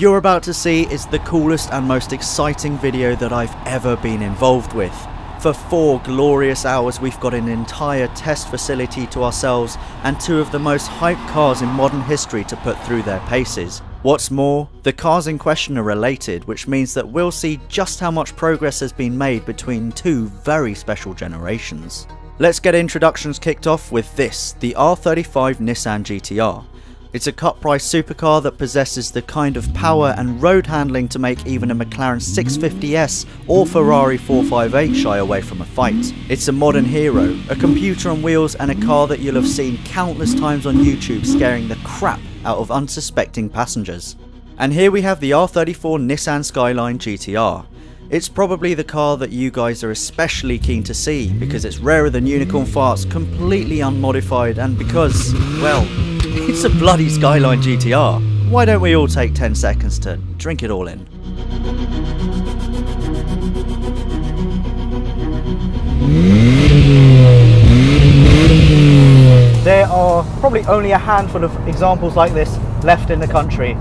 What you're about to see is the coolest and most exciting video that I've ever been involved with. For 4 glorious hours we've got an entire test facility to ourselves and 2 of the most hyped cars in modern history to put through their paces. What's more, the cars in question are related, which means that we'll see just how much progress has been made between 2 very special generations. Let's get introductions kicked off with this, the R35 Nissan GTR. It's a cut-price supercar that possesses the kind of power and road handling to make even a McLaren 650S or Ferrari 458 shy away from a fight. It's a modern hero, a computer on wheels and a car that you'll have seen countless times on YouTube scaring the crap out of unsuspecting passengers. And here we have the R34 Nissan Skyline GTR. It's probably the car that you guys are especially keen to see because it's rarer than unicorn farts, completely unmodified, and because, well, it's a bloody Skyline GTR. Why don't we all take 10 seconds to drink it all in? There are probably only a handful of examples like this left in the country.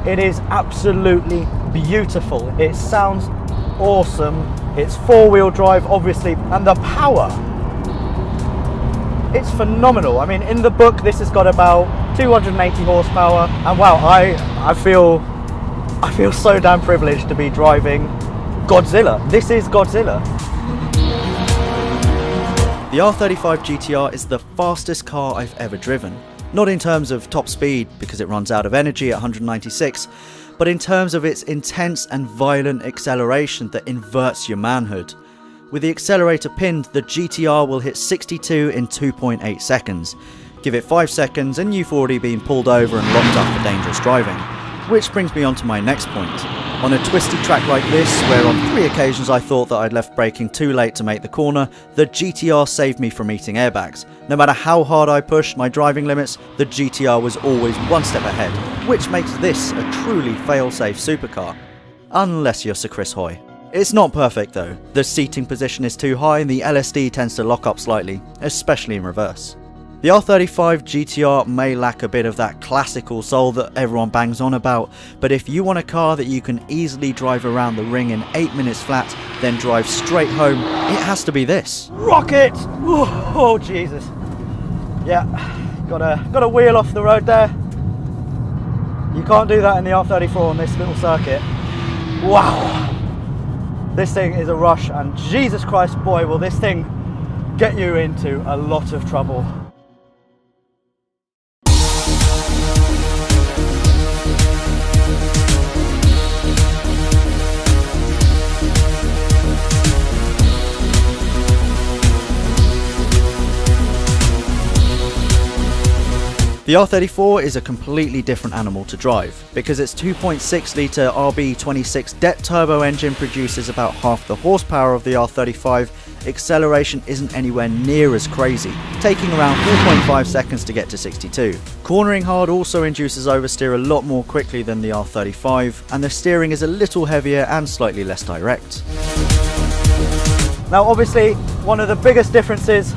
It is absolutely beautiful. It sounds awesome. It's 4-wheel drive, obviously, and the power. It's phenomenal. I mean, in the book, this has got about 280 horsepower, and wow, I feel so damn privileged to be driving Godzilla. This is Godzilla. The R35 GTR is the fastest car I've ever driven. Not in terms of top speed, because it runs out of energy at 196, but in terms of its intense and violent acceleration that inverts your manhood. With the accelerator pinned, the GTR will hit 62 in 2.8 seconds. Give it 5 seconds and you've already been pulled over and locked up for dangerous driving. Which brings me on to my next point. On a twisty track like this, where on 3 occasions I thought that I'd left braking too late to make the corner, the GTR saved me from eating airbags. No matter how hard I pushed my driving limits, the GTR was always one step ahead, which makes this a truly fail-safe supercar. Unless you're Sir Chris Hoy. It's not perfect though. The seating position is too high and the LSD tends to lock up slightly, especially in reverse. The R35 GTR may lack a bit of that classical soul that everyone bangs on about, but if you want a car that you can easily drive around the ring in 8 minutes flat, then drive straight home, it has to be this. Rocket! Oh Jesus. Yeah, gotta wheel off the road there. You can't do that in the R34 on this little circuit. Wow! This thing is a rush, and Jesus Christ, boy, will this thing get you into a lot of trouble. The R34 is a completely different animal to drive, because its 2.6 litre RB26 det turbo engine produces about half the horsepower of the R35, acceleration isn't anywhere near as crazy, taking around 4.5 seconds to get to 62. Cornering hard also induces oversteer a lot more quickly than the R35, and the steering is a little heavier and slightly less direct. Now obviously, one of the biggest differences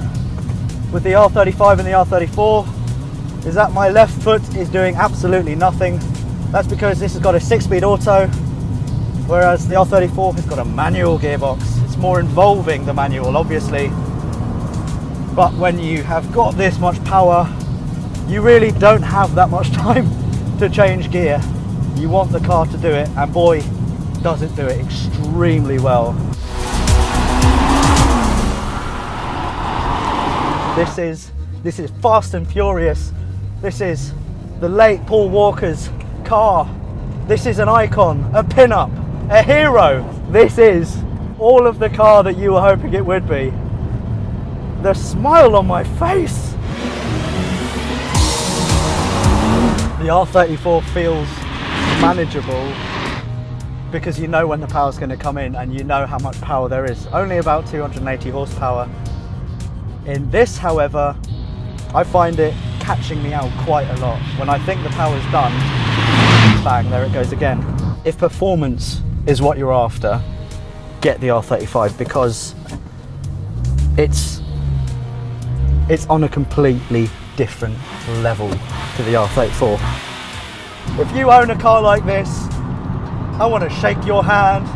with the R35 and the R34 is that my left foot is doing absolutely nothing. That's because this has got a 6-speed auto, whereas the R34 has got a manual gearbox. It's more involving, the manual, obviously. But when you have got this much power, you really don't have that much time to change gear. You want the car to do it, and boy, does it do it extremely well. This is Fast and Furious. This is the late Paul Walker's car. This is an icon, a pin-up, a hero. This is all of the car that you were hoping it would be. The smile on my face. The R34 feels manageable because you know when the power's going to come in and you know how much power there is. Only about 280 horsepower. In this, however, I find it catching me out quite a lot. When I think the power's done, bang, there it goes again. If performance is what you're after, get the R35 because it's on a completely different level to the R34. If you own a car like this, I want to shake your hand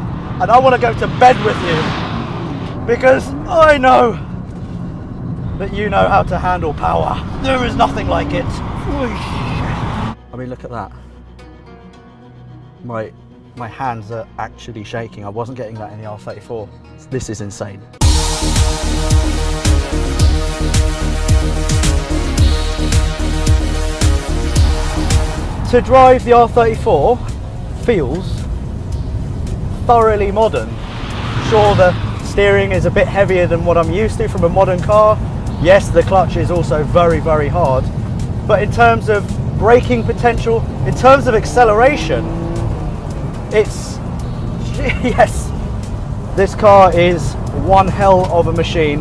and I want to go to bed with you, because I know that you know how to handle power. There is nothing like it. I mean, look at that. My hands are actually shaking. I wasn't getting that in the R34. This is insane. To drive the R34 feels thoroughly modern. Sure, the steering is a bit heavier than what I'm used to from a modern car. Yes, the clutch is also very, very hard. But in terms of braking potential, in terms of acceleration, it's, yes, this car is one hell of a machine,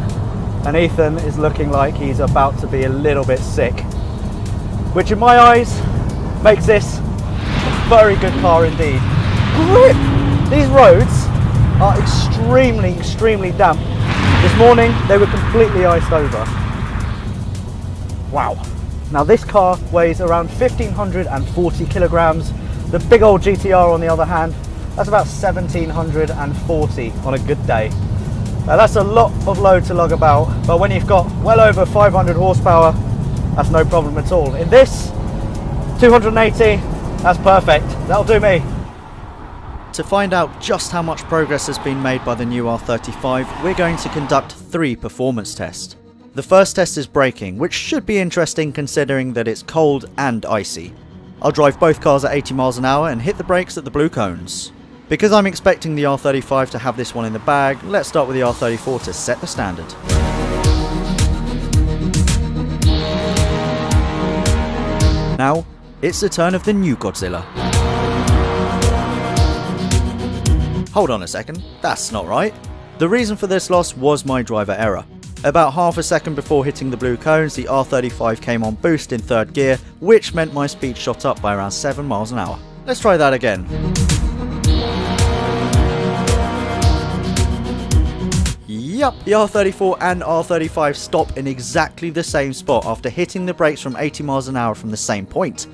and Ethan is looking like he's about to be a little bit sick, which in my eyes makes this a very good car indeed. Grip! These roads are extremely, extremely damp. This morning they were completely iced over. Wow. Now this car weighs around 1,540 kilograms. The big old GTR on the other hand, that's about 1,740 on a good day. Now that's a lot of load to lug about, but when you've got well over 500 horsepower, that's no problem at all. In this, 280, that's perfect. That'll do me. To find out just how much progress has been made by the new R35, we're going to conduct 3 performance tests. The first test is braking, which should be interesting considering that it's cold and icy. I'll drive both cars at 80 miles an hour and hit the brakes at the blue cones. Because I'm expecting the R35 to have this one in the bag, let's start with the R34 to set the standard. Now, it's the turn of the new Godzilla. Hold on a second, that's not right. The reason for this loss was my driver error. About half a second before hitting the blue cones, the R35 came on boost in 3rd gear, which meant my speed shot up by around 7 miles an hour. Let's try that again. Yup, the R34 and R35 stop in exactly the same spot after hitting the brakes from 80 miles an hour from the same point.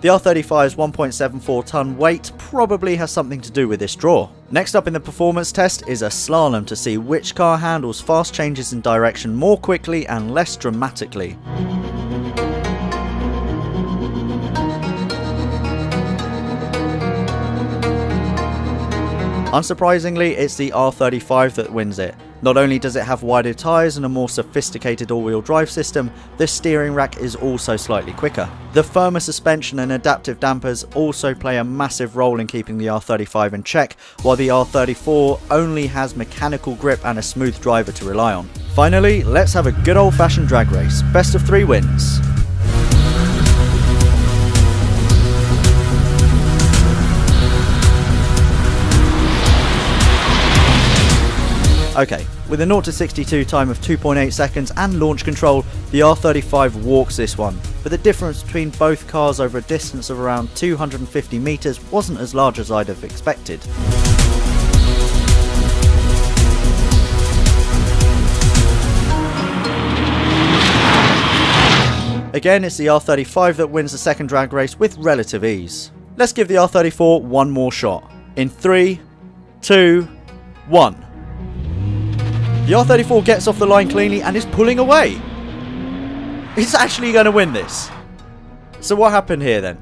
The R35's 1.74 tonne weight probably has something to do with this draw. Next up in the performance test is a slalom to see which car handles fast changes in direction more quickly and less dramatically. Unsurprisingly, it's the R35 that wins it. Not only does it have wider tyres and a more sophisticated all-wheel drive system, the steering rack is also slightly quicker. The firmer suspension and adaptive dampers also play a massive role in keeping the R35 in check, while the R34 only has mechanical grip and a smooth driver to rely on. Finally, let's have a good old-fashioned drag race. Best of 3 wins. Okay, with a 0 to 62 time of 2.8 seconds and launch control, the R35 walks this one, but the difference between both cars over a distance of around 250 metres wasn't as large as I'd have expected. Again, it's the R35 that wins the second drag race with relative ease. Let's give the R34 one more shot. In 3, 2, 1. The R34 gets off the line cleanly and is pulling away. It's actually going to win this. So what happened here then?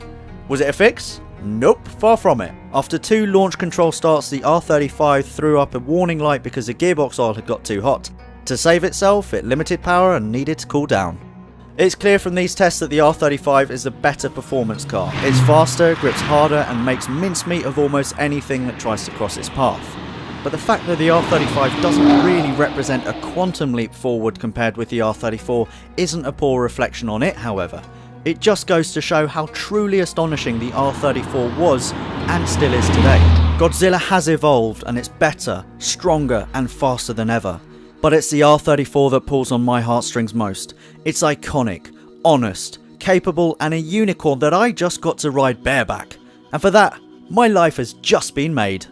Was it a fix? Nope, far from it. After 2 launch control starts, the R35 threw up a warning light because the gearbox oil had got too hot. To save itself, it limited power and needed to cool down. It's clear from these tests that the R35 is the better performance car. It's faster, grips harder and makes mincemeat of almost anything that tries to cross its path. But the fact that the R35 doesn't really represent a quantum leap forward compared with the R34 isn't a poor reflection on it, however. It just goes to show how truly astonishing the R34 was and still is today. Godzilla has evolved and it's better, stronger and faster than ever. But it's the R34 that pulls on my heartstrings most. It's iconic, honest, capable and a unicorn that I just got to ride bareback. And for that, my life has just been made.